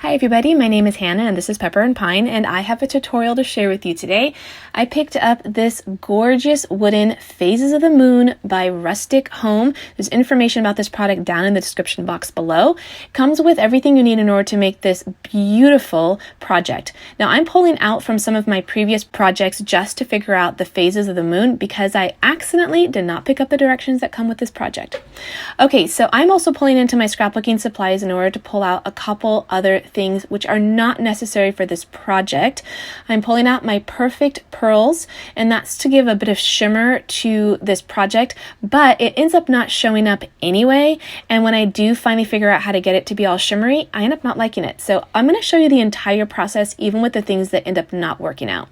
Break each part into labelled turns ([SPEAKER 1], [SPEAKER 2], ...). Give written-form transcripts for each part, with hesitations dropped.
[SPEAKER 1] Hi everybody, my name is Hannah and this is Pepper and Pine, and I have a tutorial to share with you today. I picked up this gorgeous wooden Phases of the Moon by Rustic Home. There's information about this product down in the description box below. It comes with everything you need in order to make this beautiful project. Now I'm pulling out from some of my previous projects just to figure out the phases of the moon because I accidentally did not pick up the directions that come with this project. Okay, so I'm also pulling into my scrapbooking supplies in order to pull out a couple other things which are not necessary for this project. I'm pulling out my perfect pearls, and that's to give a bit of shimmer to this project, but it ends up not showing up anyway, and when I do finally figure out how to get it to be all shimmery, I end up not liking it. So I'm going to show you the entire process, even with the things that end up not working out.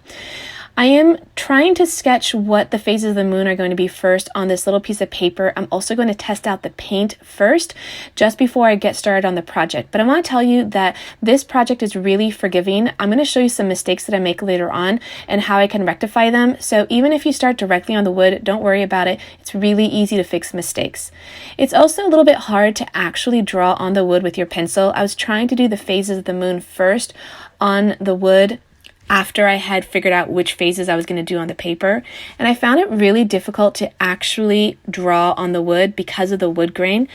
[SPEAKER 1] I am trying to sketch what the phases of the moon are going to be first on this little piece of paper. I'm also going to test out the paint first just before I get started on the project. But I want to tell you that this project is really forgiving. I'm going to show you some mistakes that I make later on and how I can rectify them. So even if you start directly on the wood, don't worry about it. It's really easy to fix mistakes. It's also a little bit hard to actually draw on the wood with your pencil. I was trying to do the phases of the moon first on the wood after I had figured out which phases I was going to do on the paper. And I found it really difficult to actually draw on the wood because of the wood grain.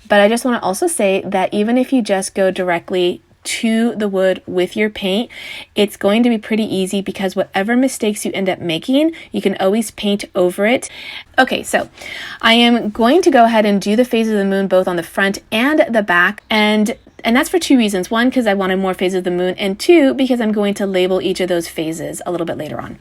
[SPEAKER 1] But I just want to also say that even if you just go directly to the wood with your paint, it's going to be pretty easy because whatever mistakes you end up making, you can always paint over it. Okay, so I am going to go ahead and do the phases of the moon both on the front and the back, and that's for two reasons. One, because I wanted more phases of the moon, and two, because I'm going to label each of those phases a little bit later on.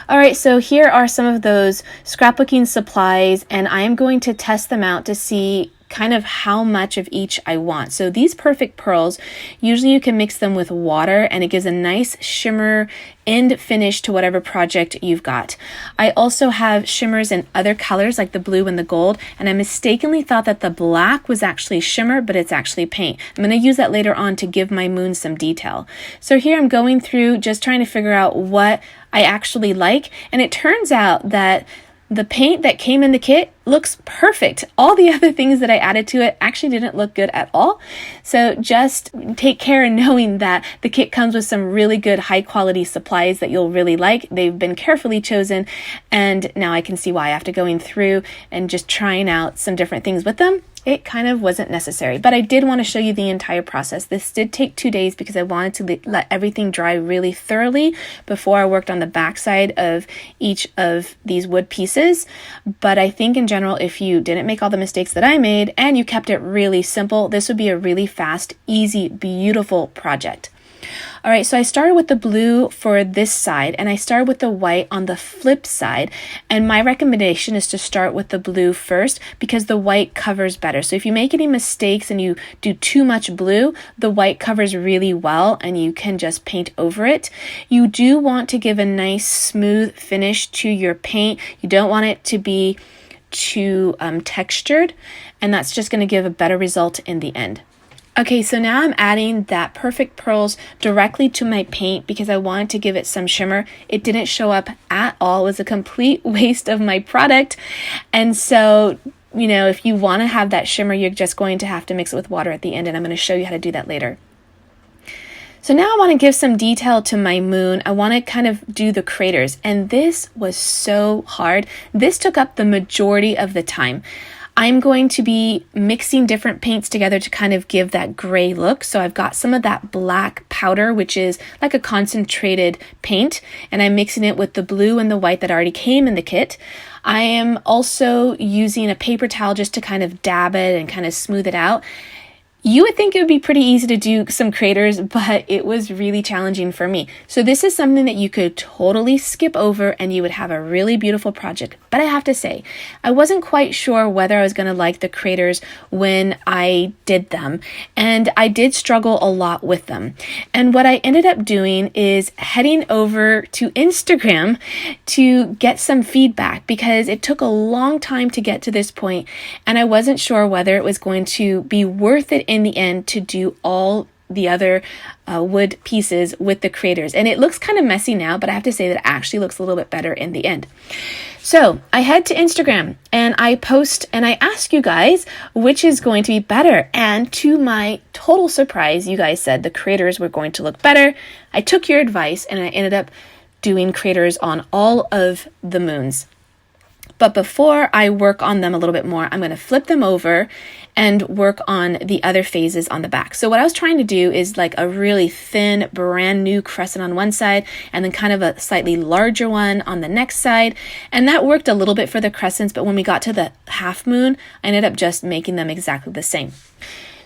[SPEAKER 1] All right, so here are some of those scrapbooking supplies, and I am going to test them out to see kind of how much of each I want. So these perfect pearls, usually you can mix them with water and it gives a nice shimmer end finish to whatever project you've got. I also have shimmers in other colors like the blue and the gold, and I mistakenly thought that the black was actually shimmer, but it's actually paint. I'm going to use that later on to give my moon some detail. So here I'm going through just trying to figure out what I actually like, and it turns out that the paint that came in the kit looks perfect. All the other things that I added to it actually didn't look good at all. So just take care in knowing that the kit comes with some really good high quality supplies that you'll really like. They've been carefully chosen, and now I can see why after going through and just trying out some different things with them, it kind of wasn't necessary. But I did want to show you the entire process. This did take 2 days because I wanted to let everything dry really thoroughly before I worked on the backside of each of these wood pieces. But I think in general, if you didn't make all the mistakes that I made and you kept it really simple, this would be a really fast, easy, beautiful project. All right, so I started with the blue for this side, and I started with the white on the flip side. And my recommendation is to start with the blue first because the white covers better. So if you make any mistakes and you do too much blue, the white covers really well and you can just paint over it. You do want to give a nice smooth finish to your paint. You don't want it to be too textured, and that's just going to give a better result in the end. Okay, so now I'm adding that perfect pearls directly to my paint because I wanted to give it some shimmer. It didn't show up at all. It was a complete waste of my product. And so, you know, if you want to have that shimmer, you're just going to have to mix it with water at the end, and I'm going to show you how to do that later. So now I want to give some detail to my moon. I want to kind of do the craters, and this was so hard. This took up the majority of the time. I'm going to be mixing different paints together to kind of give that gray look. So I've got some of that black powder, which is like a concentrated paint, and I'm mixing it with the blue and the white that already came in the kit. I am also using a paper towel just to kind of dab it and kind of smooth it out. You would think it would be pretty easy to do some craters, but it was really challenging for me. So this is something that you could totally skip over and you would have a really beautiful project. But I have to say, I wasn't quite sure whether I was going to like the craters when I did them. And I did struggle a lot with them. And what I ended up doing is heading over to Instagram to get some feedback because it took a long time to get to this point, and I wasn't sure whether it was going to be worth it in the end to do all the other wood pieces with the craters. And it looks kind of messy now, but I have to say that it actually looks a little bit better in the end. So I head to Instagram and I post and I ask you guys which is going to be better. And to my total surprise, you guys said the craters were going to look better. I took your advice and I ended up doing craters on all of the moons. But before I work on them a little bit more, I'm going to flip them over and work on the other phases on the back. So what I was trying to do is like a really thin, brand new crescent on one side and then kind of a slightly larger one on the next side. And that worked a little bit for the crescents, but when we got to the half moon, I ended up just making them exactly the same.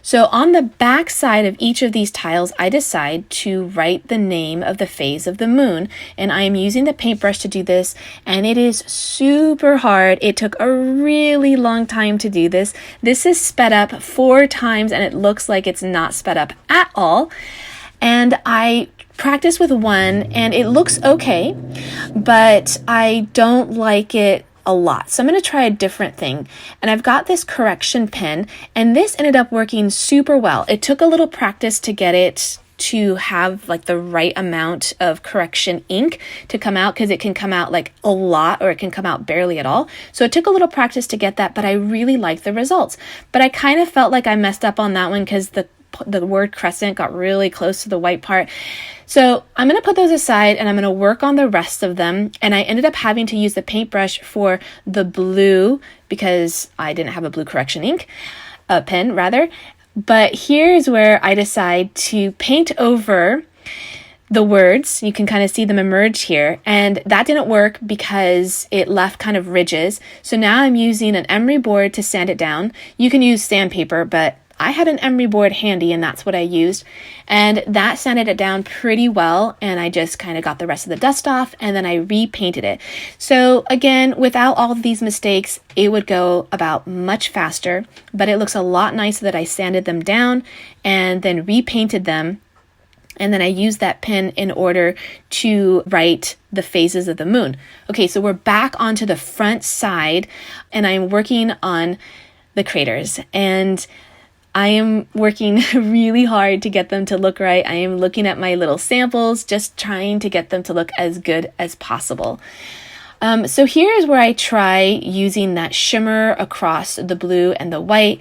[SPEAKER 1] So on the back side of each of these tiles, I decide to write the name of the phase of the moon. And I am using the paintbrush to do this. And it is super hard. It took a really long time to do this. This is sped up 4 times and it looks like it's not sped up at all. And I practice with one and it looks okay, but I don't like it a lot. So I'm going to try a different thing. And I've got this correction pen and this ended up working super well. It took a little practice to get it to have like the right amount of correction ink to come out, because it can come out like a lot or it can come out barely at all. So it took a little practice to get that, but I really like the results. But I kind of felt like I messed up on that one because the word crescent got really close to the white part. So I'm going to put those aside and I'm going to work on the rest of them. And I ended up having to use the paintbrush for the blue because I didn't have a blue correction ink, pen rather. But here's where I decide to paint over the words. You can kind of see them emerge here. And that didn't work because it left kind of ridges. So now I'm using an emery board to sand it down. You can use sandpaper, but I had an emery board handy and that's what I used. And that sanded it down pretty well. And I just kind of got the rest of the dust off and then I repainted it. So again, without all of these mistakes, it would go about much faster, but it looks a lot nicer that I sanded them down and then repainted them. And then I used that pen in order to write the phases of the moon. Okay, so we're back onto the front side and I'm working on the craters. And I am working really hard to get them to look right. I am looking at my little samples, just trying to get them to look as good as possible. So here's where I try using that shimmer across the blue and the white,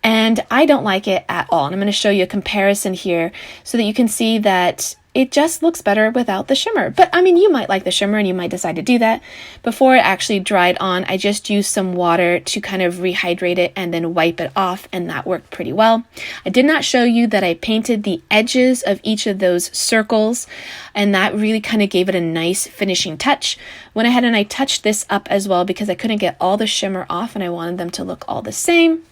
[SPEAKER 1] and I don't like it at all. And I'm going to show you a comparison here so that you can see that it just looks better without the shimmer. But I mean, you might like the shimmer and you might decide to do that. Before it actually dried on, I just used some water to kind of rehydrate it and then wipe it off, and that worked pretty well. I did not show you that I painted the edges of each of those circles, and that really kind of gave it a nice finishing touch. Went ahead and I touched this up as well because I couldn't get all the shimmer off and I wanted them to look all the same.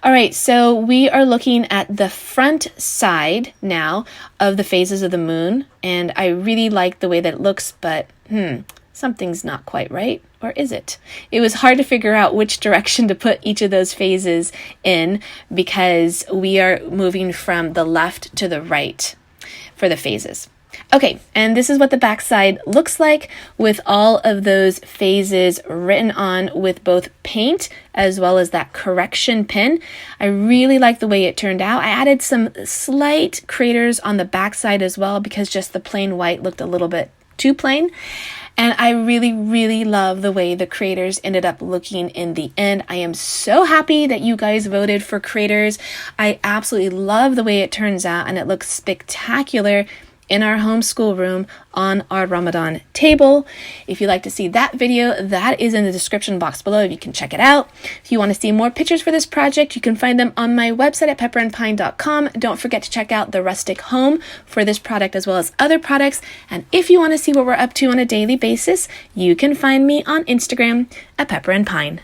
[SPEAKER 1] All right, so we are looking at the front side now of the phases of the moon, and I really like the way that it looks, but something's not quite right, or is it? It was hard to figure out which direction to put each of those phases in because we are moving from the left to the right for the phases. Okay, and this is what the back side looks like with all of those phases written on with both paint as well as that correction pen. I really like the way it turned out. I added some slight craters on the back side as well because just the plain white looked a little bit too plain. And I really, really love the way the craters ended up looking in the end. I am so happy that you guys voted for craters. I absolutely love the way it turns out and it looks spectacular in our homeschool room on our Ramadan table. If you'd like to see that video, that is in the description box below. You can check it out. If you want to see more pictures for this project, you can find them on my website at pepperandpine.com. Don't forget to check out the rustic home for this product as well as other products. And if you want to see what we're up to on a daily basis, you can find me on Instagram at pepperandpine.